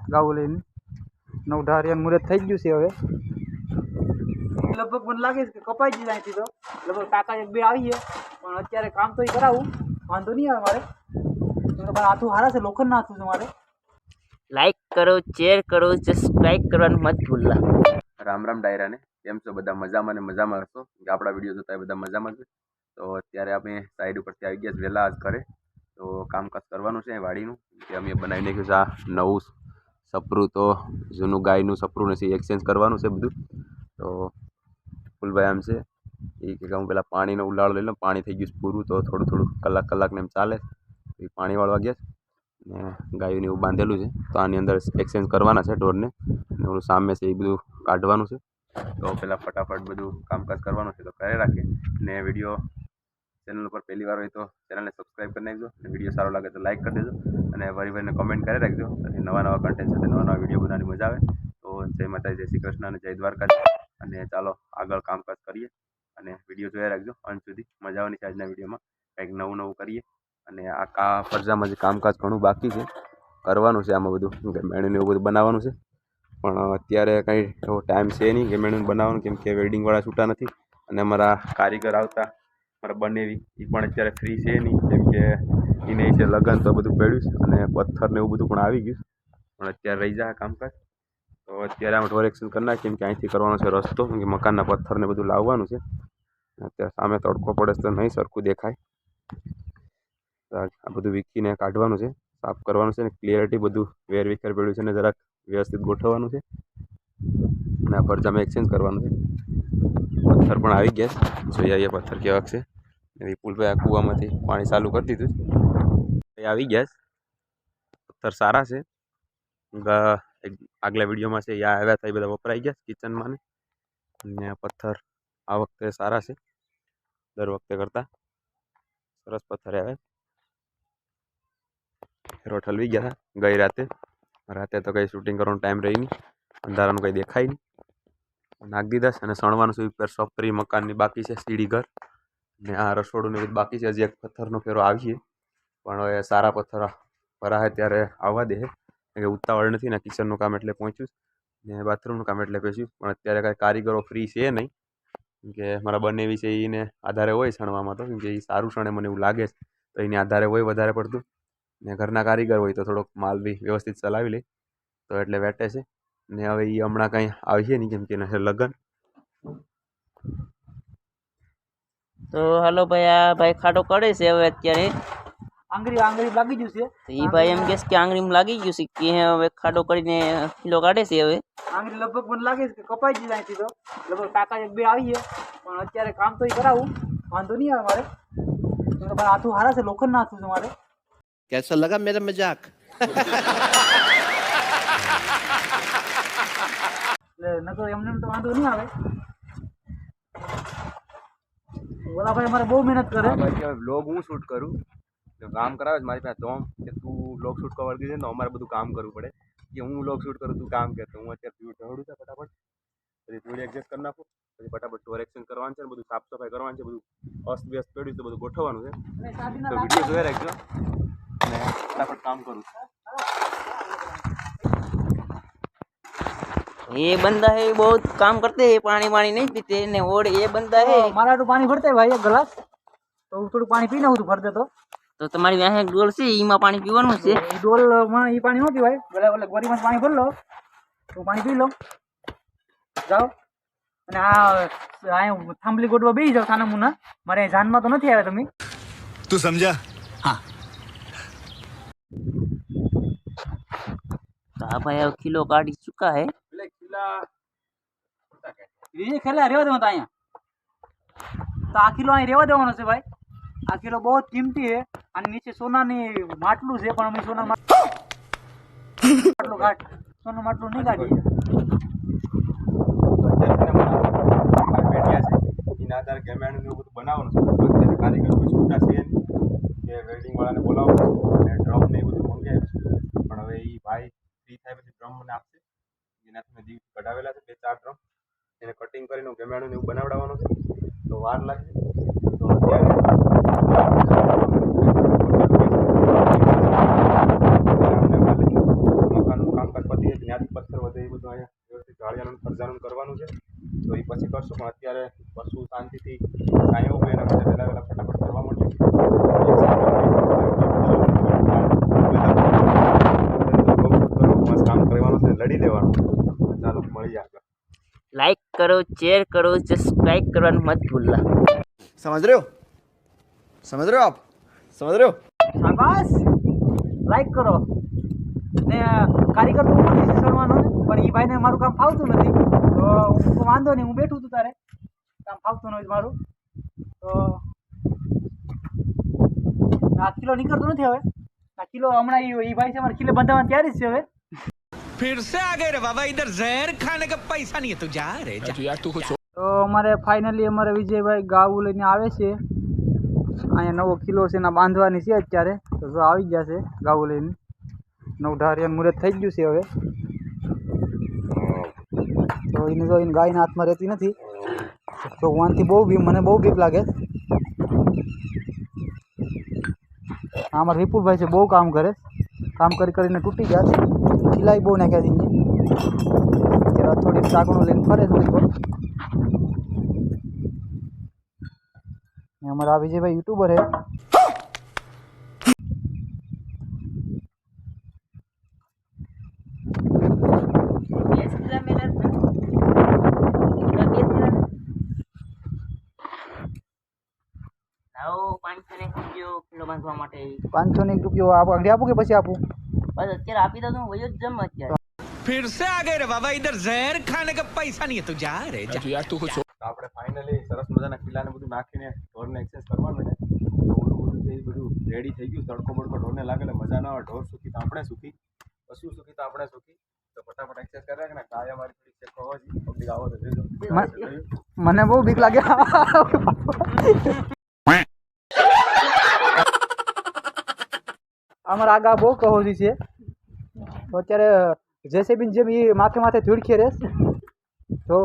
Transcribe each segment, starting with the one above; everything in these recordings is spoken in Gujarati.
ગાવું લઈને નવધારિયાનું મુહૂર્ત થઈ ગયું છે હવે લગભગ મને લાગે છે કે કપાઈ જ જાય તો લગભગ કાકા એક બે આવીએ પણ અત્યારે કામ તો કરાવું વાંધો નહીં આવે મારે હાથું હારા છે લોખંડના હાથું છે મારે લાઈક કરો શેર કરો સબસ્ક્રાઇબ કરવાનું મત ભૂલતા રામ રામ ડાયરાને કેમ છો બધા મજામાં ને મજામાં હશો કે આપણા વિડીયો જોતા બધા મજામાં છે તો અત્યારે આપણે સાઈડ ઉપરથી આવી ગયા વહેલા આજ કરે તો કામકાજ કરવાનું છે વાડીનું કે અમે બનાવી નાખ્યું છે આ નવું સપરું તો જૂનું ગાયનું સપરું નથી એક્સચેન્જ કરવાનું છે બધું તો ફૂલભાઈ આમ છે એ કે હું પેલા પાણીનો ઉલાળો લઈ લઉં પાણી થઈ ગયું પૂરું તો થોડું થોડું કલાકને એમ ચાલે એ પાણી વાળવા ગયા ને ગાયોને એવું બાંધેલું છે તો આની અંદર એક્સચેન્જ કરવાના છે ઢોરને ને ઓલું સામે છે એ બધું કાઢવાનું છે તો પહેલાં ફટાફટ બધું કામકાજ કરવાનું છે તો કરે રાખીએ ને વિડીયો ચેનલ ઉપર પહેલી વાર હોય તો ચેનલને સબસ્ક્રાઈબ કરી નાખજો અને વિડીયો સારો લાગે તો લાઈક કરી દેજો અને ભરીને કમેન્ટ કરી રાખજો અને નવા કન્ટેન્ટ સાથે નવા વિડીયો બનાવવાની મજા આવે તો જય માતાજી જય શ્રી કૃષ્ણ અને જય દ્વારકા અને ચાલો આગળ કામકાજ કરીએ અને વિડીયો જોયા રાખજો અંત સુધી મજા આવવાની છે આજના વિડીયોમાં કંઈક નવું કરીએ અને આ ફરજામાં જે કામકાજ ઘણું બાકી છે કરવાનું છે આમાં બધું મેણું એવું બધું બનાવવાનું છે પણ અત્યારે કંઈ એવો ટાઈમ છે નહીં કે મેણું બનાવવાનું કેમ કે વેડિંગવાળા છૂટા નથી અને અમારા કારીગર આવતા મારા બનેવી એ પણ અત્યારે ફ્રી છે નહીં કેમ કે એને છે લગ્ન તો બધું પડ્યું છે અને પથ્થર ને એવું બધું પણ આવી ગયું પણ અત્યારે રહી જાય કામકાજ તો અત્યારે આમ ઢોરેક્શન કરી નાખીએ કેમ કે અહીંથી કરવાનો છે રસ્તો કેમ કે મકાનના પથ્થર ને બધું લાવવાનું છે અત્યારે સામે તડકો પડે તો નહીં સરખું દેખાય આ બધું વીખીને કાઢવાનું છે સાફ કરવાનું છે ને ક્લિયરિટી બધું વેરવિખેર પડ્યું છે ને જરાક વ્યવસ્થિત ગોઠવવાનું છે અને આ ફરજામાં એક્સચેન્જ કરવાનું છે પથ્થર પણ આવી ગયા જોઈએ આવીએ પથ્થર કેવાક છે વિપુલભાઈ આ કૂવામાંથી પાણી ચાલુ કરી દીધું એ આવી ગયા પથ્થર સારા છે આગલા વિડીયોમાં છે યા આવ્યા હતા એ બધા વપરાઈ ગયા કિચનમાં ને પથ્થર આ વખતે સારા છે દર વખતે કરતાં સરસ પથ્થર આવ્યા હેરો ઠલવી ગયા હતા ગઈ રાતે તો કંઈ શૂટિંગ કરવાનો ટાઈમ રહી નહીં અંધારાનું કંઈ દેખાય નહીં નાખી દીધા અને સણવાનું છે ઉપર સપરી મકાનની બાકી છે સીડી ઘર ને આ રસોડું ને બધું બાકી છે હજી એક પથ્થરનો ફેરો આવીએ પણ હવે સારા પથ્થર ભરાય ત્યારે આવવા દે કે ઉતાવળ નથી ને કિચનનું કામ એટલે પહોંચ્યું ને બાથરૂમનું કામ એટલે પહોંચ્યું પણ અત્યારે કાંઈ કારીગરો ફ્રી છે નહીં કે મારા બંનેવી છે એને આધારે હોય સણવામાં તો કેમ કે એ સારું સણે મને એવું લાગે છે તો એને આધારે હોય વધારે પડતું ને ઘરના કારીગર હોય તો થોડોક માલ બી વ્યવસ્થિત ચલાવી લે તો એટલે વેટે છે ને હવે એ હમણાં કંઈ આવીએ નહીં કેમ કે એના લગ્ન તો હાલો ભાઈ આ ભાઈ ખાડો કરે છે હવે અત્યારે આંગળી લાગી ગયું છે તો એ ભાઈ એમ કહે છે કે આંગળીમાં લાગી ગયું છે કે હવે ખાડો કરીને કિલો કાઢે છે હવે આંગળી લગભગ મને લાગે છે કે કપાઈ જ જાય તો લગભગ કાકા એક બે આવીએ પણ અત્યારે કામ તો કરાવું વાંધો નહીં આવે મારે હાથું હારા છે લોખંડના હાથું છે મારે कैसा लगा मेरा मजाक નકર એમને તો વાંધો નહીં આવે ઓલા ભાઈ અમારે બહુ મહેનત કરે વ્લોગ હું શૂટ કરું તો કામ કરાવે મારી પાસે તો કે તું વ્લોગ શૂટ કરવા વળગી જાય તો અમારે બધું કામ કરવું પડે કે હું વ્લોગ શૂટ કરું તું કામ કરતો હું અત્યારે ઢળું છે ફટાફટ પછી થોડી એડજસ્ટ કરી નાખું પછી ફટાફટ ઢોરેક્શન કરવાનું છે બધું સાફ સફાઈ કરવાની છે બધું અસ્તવ્યસ્ત પડ્યું તો બધું ગોઠવવાનું છે તો વિડીયો જોઈ રાખજો અને ફટાફટ કામ કરું ये बंदा है बहुत काम करते हैं पानी नहीं पीते ने और ये बंदा है मारा तो पानी भरते भाई एक ग्लास तो थोड़ું પાણી પી નાખું તું ભર દે તો તમારી પાસે ડોલ છે ઈમાં પાણી પીવાનું છે એ ડોલ માં ઈ પાણી નો પીવાય ભલે ગોરીમાં પાણી ભર લો તો પાણી પી લો જાઓ અને આ થાંભલી ગોડવા બેસી જાવ સાના મુના મારે જાનમાં તો નથી આવ્યા તમે तू समझा हाँ तो भाई अब किलो काट चुका है ये खेला रेवा देवा અહીંયા તો આ કિલો અહીં રેવા દેવાનો છે ભાઈ આ કિલો બહુ કિંમતી છે અને નીચે સોનાની માટલું છે પણ અમે સોના માટલું કાઢ સોનું માટલું નહીં કાઢીએ એના આધારે ગેમેણું એવું બધું બનાવવાનું છે અત્યારે કારીગર કોઈ છૂટા છે નહીં કે વેલ્ડિંગવાળાને બોલાવવાનું અને ડ્રમ ને એ બધું મંગાવ્યું છે પણ હવે એ ભાઈ ફ્રી થાય પછી ડ્રમ મને આપશે એનાથી મેં દિવસ કઢાવેલા છે 2-4 ડ્રમ એને કટિંગ કરીને ગેમેણું એવું બનાવડાવવાનું છે તો વાર લાગશે તો અત્યારે મકાનનું કામકાજ પતી ત્યાંથી પથ્થર વધે એ બધું અહીંયા વ્યવસ્થિત જાળિયાનું ખર્જાનું કરવાનું છે. તો એ પછી કરશું, પણ અત્યારે પશુ શાંતિથી કાંઈ હોય એના માટે વહેલા ફટાફટ કરવા માંડે. કામ કરવાનું છે, લડી લેવાનું. ચાલો મળીએ આગળ. लाइक करो, शेयर करो, सब्सक्राइब करवाना मत भूलना। समझ रहे हो? समझ रहे हो आप? समझ रहे हो? શાબાશ, લાઈક કરો ને કારીગર તો હું નથી શરવાનો ને, પણ એ ભાઈને મારું કામ ફાવતું નથી, તો હું વાંધો નહીં, હું બેઠું છું, તારે કામ ફાવતું નથી મારું. તો આ કિલો નીકળતો નથી હવે. આ કિલો હમણાં એ ભાઈ છે મારે કિલો બંધાવવાની તૈયારી જ છે હવે. फिर से आ गए रे बाबा, इधर जहर खाने का पैसा नहीं है, तू जा रे जा। यार तू कुछ તો અમારે ફાઇનલી અમારે વિજયભાઈ ગાવું લઈને આવે છે. અહીંયા નવો કિલો છે એના બાંધવાની છે અત્યારે, તો જો આવી ગયા છે ગાવું લઈને. નવધારિયાનું મુહૂર્ત થઈ ગયું છે હવે. તો એને જો એને ગાયના હાથમાં રહેતી નથી, તો વાનથી મને બહુ બીક લાગે. અમારા વિપુલભાઈ છે, બહુ કામ કરે, કામ કરીને તૂટી ગયા છે, સિલાઈ બહુ નાખ્યા છે. અત્યારે થોડીક ચાકણું લઈને ફરે થોડીક વાર. हमारा विजय भाई यूट्यूबर है. કિલો બાંધવા માટે 501 રૂપિયો આગળ આપું કે પછી આપું? બસ અત્યારે આપી દો તો હું વયો જ જમ અત્યારે. फिर से आ गए रे बाबा, इधर जहर खाने का पैसा नहीं है, तू जा रे जा। यार तू कुछ આપણે ફાઇનલી સરસ મજાના કિલ્લાને બધું નાખીને ઢોરને એક્સચેન્જ કરવાનું છે. બધું છે એ બધું રેડી થઈ ગયું. તડકો બડકો ઢોરને લાગે એટલે મજા ના આવે. ઢોર સુખી તો આપણે સુખી, પશુ સુખી તો આપણે સુખી. તો ફટાફટ એક્સચેન્જ કરી રાખે ને. ગાય અમારી થોડી ચેક હોવા જોઈએ. પબ્લિક આવો તો જોઈજો. મને બહુ બીક લાગે. અમારા આગા બહુ કહોજી છે, તો અત્યારે જેસીબી જેમ એ માથે ધૂળખી રહેશ. तो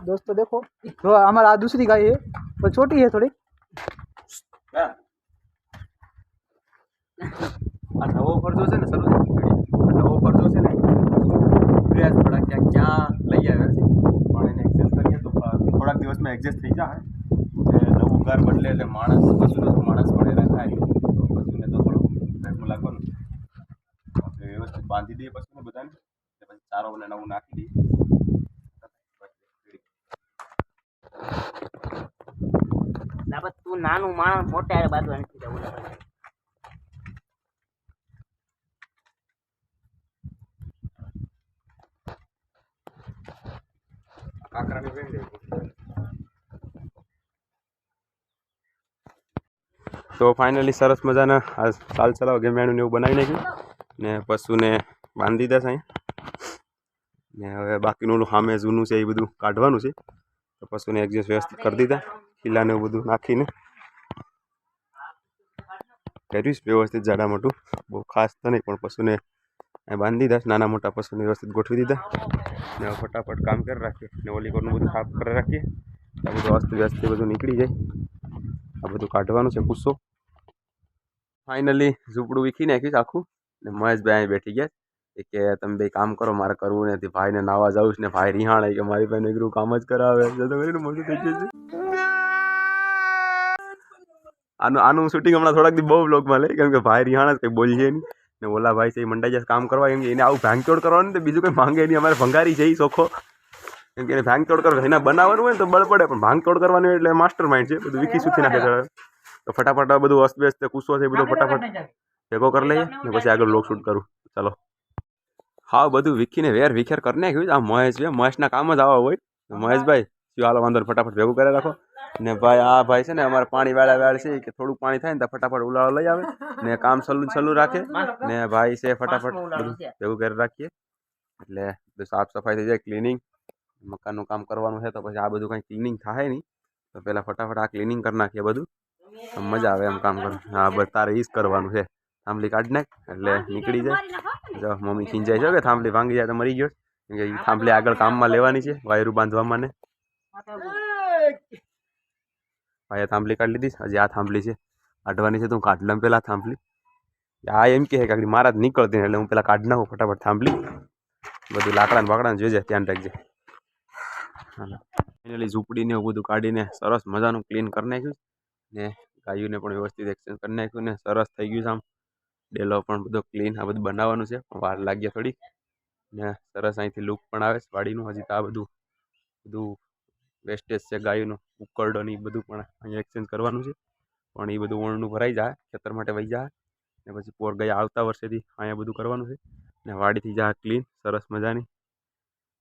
दोस्तों देखो, तो हमारा दूसरी गाय है, वो छोटी है थोड़ी. આ નવો ફરજો છે ને, શરૂ નવો ફરજો છે ને, પ્રયાસ થોડા ક્યાં લઈ આવ્યા છે, પણ એને એક્સેસ કરીએ તો થોડાક દિવસમાં એડજસ્ટ થઈ જાય. નવું ઘર બદલે એટલે માણસ પણ હેરાન થાય. તો પશુને તો થોડું ભેગું લાગવાનું. આપણે વ્યવસ્થિત બાંધી દઈએ પશુને બધાને, પછી ચારો અને નવું નાખી દઈએ. તું નાનું માણસ મોટા બાંધવા નથી જવું. કાંકરાની બેન દે. તો ફાઇનલી સરસ મજાના આ સાલ ચલાવ ગમેણું ને એવું બનાવી નાખ્યું ને પશુને બાંધી દીધા છે અહીંયા. ને હવે બાકીનું સામે જૂનું છે એ બધું કાઢવાનું છે. તો પશુને એડજસ્ટ વ્યવસ્થિત કરી દીધા. કિલ્લાને એવું બધું નાખીને કર્યું વ્યવસ્થિત, જાડા મોટું, બહુ ખાસ તો નહીં, પણ પશુને બાંધી દીધા. નાના મોટા પશુને વ્યવસ્થિત ગોઠવી દીધા ને ફટાફટ કામ કરી રાખીએ. ને ઓલી કોરનું બધું સાફ કરી રાખીએ. આ બધું અસ્ત વ્યસ્ત બધું નીકળી જાય. આ બધું કાઢવાનું છે કુસ્સો. ફાઇનલી ઝૂંપડું વીખી નાખ્યું છે આખું. ને મહેશભાઈ અહીં બેઠી ગયા કે તમે બે કામ કરો, મારે કરવું નથી. ભાઈને નાવા જાઉં છું ને ભાઈ રિહાણે કે મારી ભાઈને એકલું કામ જ કરાવે. મોટું થઈ ગયું છે. આનું શૂટિંગ હમણાં થોડાક દી બહુ બ્લોગમાં લે, કેમ કે ભાઈ રિહાણા જ કંઈ બોલીએ નહીં. ને ઓલા ભાઈ છે એ મંડાઈ જશે કામ કરવા, કેમ કે એને આવું ભાંગતોડ કરવાનું તો બીજું કંઈ માંગે નહીં. અમારે ભંગારી છે એ ચોખ્ખો, કેમ કે એને ભાંગતોડ કરવા એના બનાવવાનું હોય ને તો બળ પડે, પણ ભાંગતોડ કરવાનું એટલે માસ્ટર માઇન્ડ છે. બધું વીખી સૂકી નાખે છે. તો ફટાફટ આ બધું અસ્તવ્યસ્ત કુસ્સો છે એ બધો ફટાફટ ભેગો કરી લઈએ ને પછી આગળ બ્લોગ શૂટ કરું. ચાલો. હા, બધું વીખીને વિખેર કરી નાખ્યું. આ મહેશ છે, મહેશના કામ જ આવા હોય. મહેશભાઈ શું હાલો વાંધો ફટાફટ ભેગું કરી રાખો. ને ભાઈ આ ભાઈ છે ને અમારે પાણી વાળા છે કે થોડુંક પાણી થાય ને તો ફટાફટ ઉલાળો લઈ આવે ને કામ સલ્લું રાખે. ને ભાઈ છે ફટાફટ બધું ભેગું કરી રાખીએ એટલે સાફ સફાઈ થઈ જાય. ક્લિનિંગ મકાનનું કામ કરવાનું છે તો પછી આ બધું કંઈ ક્લિનિંગ થાય નહીં, તો પહેલાં ફટાફટ આ ક્લિનિંગ કરી નાખીએ બધું. મજા આવે એમ કામ કરવાનું. હા, બસ તારે એ જ કરવાનું છે. થાંભલી કાઢી નાખ એટલે નીકળી જાય. જો મમ્મી ખીંચાઈ છે કે થાંભલી ભાંગી જાય તો મરી ગયો, કેમ કે એ થાંભલી આગળ કામમાં લેવાની છે, વાયરું બાંધવામાં ને. ભાઈ આ થાંભલી કાઢી લીધી. હજી આ થાંભલી છે કાઢવાની છે, તો હું કાઢ લઉં પહેલાં થાંભલી. આ એમ કહે કે મારા જ નીકળતી એટલે હું પહેલાં કાઢી નાખું ફટાફટ થાંભલી. બધું લાકડાને બાકડાને જોજે, ધ્યાન રાખજે. ફાઇનલી ઝૂંપડીને એવું બધું કાઢીને સરસ મજાનું ક્લીન કરી નાખ્યું ને ગાયોને પણ વ્યવસ્થિત એક્સચેન્જ કરી નાખ્યું ને સરસ થઈ ગયું છે. આમ ડેલો પણ બધો ક્લીન આ બધું બનાવવાનું છે, પણ વાર લાગી થોડી ને સરસ અહીંથી લુક પણ આવે છે વાડીનું. હજી તો આ બધું વેસ્ટેજ છે ગાયોનું, ઉકરડો ને એ બધું પણ અહીંયા એક્સચેન્જ કરવાનું છે, પણ એ બધું ઓળનું ભરાઈ જાય, ખેતર માટે વહી જાય ને પછી પોર ગયા આવતા વર્ષેથી અહીંયા બધું કરવાનું છે ને વાડીથી જાય ક્લીન સરસ મજાની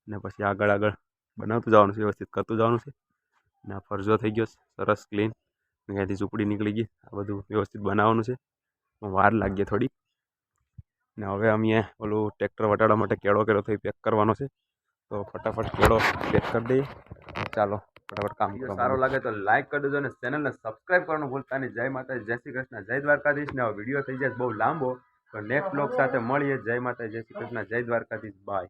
ને પછી આગળ બનાવતું જવાનું છે, વ્યવસ્થિત કરતું જવાનું છે ને આ ફરજો થઈ ગયો સરસ ક્લીન. અહીંયાથી ઝૂંપડી નીકળી ગઈ, આ બધું વ્યવસ્થિત બનાવવાનું છે, પણ વાર લાગીએ થોડી ને હવે અમે ઓલું ટ્રેક્ટર વટાડવા માટે કેળો થઈ પેક કરવાનો છે, તો ફટાફટ કેળો પેક કરી દઈએ. ચાલો ફટાફટ કામ કરો. સારો લાગે તો લાઈક કરી દેજો અને ચેનલને સબસ્ક્રાઈબ કરવાનું ભૂલતા નહીં. જય માતા, જય શ્રી કૃષ્ણ, જય દ્વારકાધીશ. ને આ વિડીયો થઈ જાય બહુ લાંબો, તો નેક્સ્ટ બ્લોગ સાથે મળીએ. જય માતા, જય શ્રી કૃષ્ણ, જય દ્વારકાધીશ. બાય.